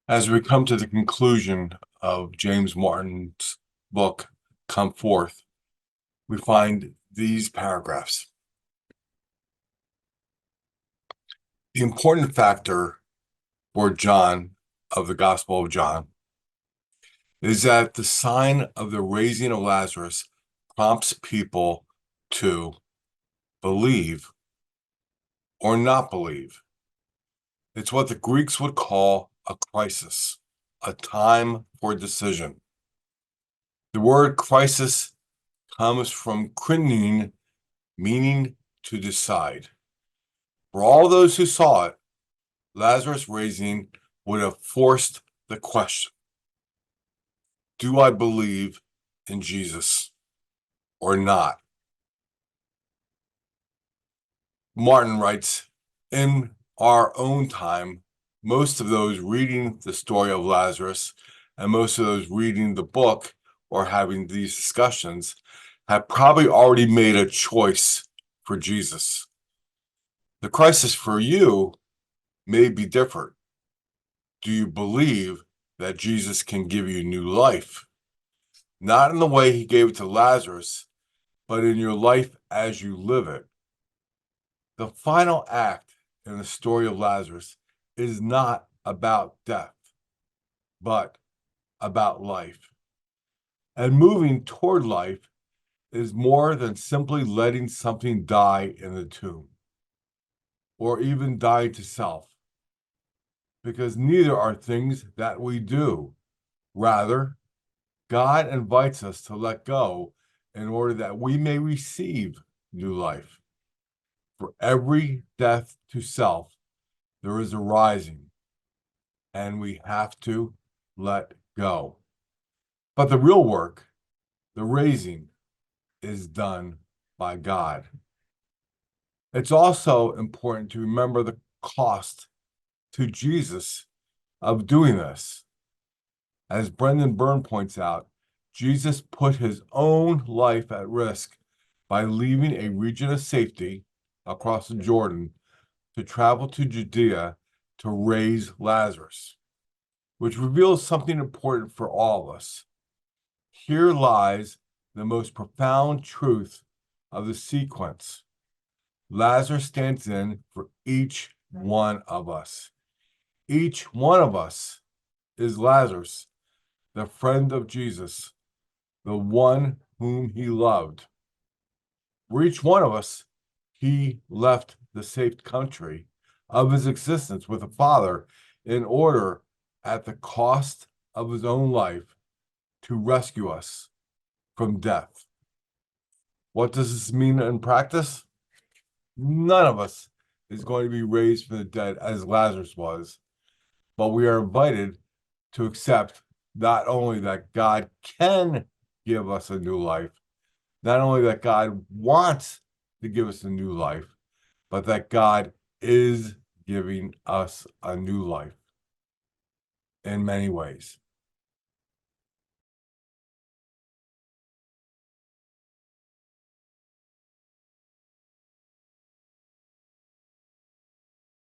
As we come to the conclusion of James Martin's book, Come Forth, we find these paragraphs. The important factor for John of the Gospel of John is that the sign of the raising of Lazarus prompts people to believe or not believe. It's what the Greeks would call a crisis, a time for decision. The word crisis comes from krinin, meaning to decide. For all those who saw it, Lazarus' raising would have forced the question, do I believe in Jesus or not? Martin writes, in our own time, most of those reading the story of Lazarus and most of those reading the book or having these discussions have probably already made a choice for Jesus. The crisis for you may be different. Do you believe that Jesus can give you new life? Not in the way he gave it to Lazarus, but in your life as you live it. The final act in the story of Lazarus is not about death, but about life. And moving toward life is more than simply letting something die in the tomb, or even die to self, because neither are things that we do. Rather, God invites us to let go in order that we may receive new life. For every death to self, there is a rising, and we have to let go. But the real work, the raising, is done by God. It's also important to remember the cost to Jesus of doing this. As Brendan Byrne points out, Jesus put his own life at risk by leaving a region of safety across the Jordan to travel to Judea to raise Lazarus, which reveals something important for all of us. Here lies the most profound truth of the sequence. Lazarus stands in for each one of us. Each one of us is Lazarus, the friend of Jesus, the one whom he loved. For each one of us, he left the safe country of his existence with the Father in order, at the cost of his own life, to rescue us from death. What does this mean in practice? None of us is going to be raised from the dead as Lazarus was, but we are invited to accept not only that God can give us a new life, not only that God wants to give us a new life, but that God is giving us a new life in many ways.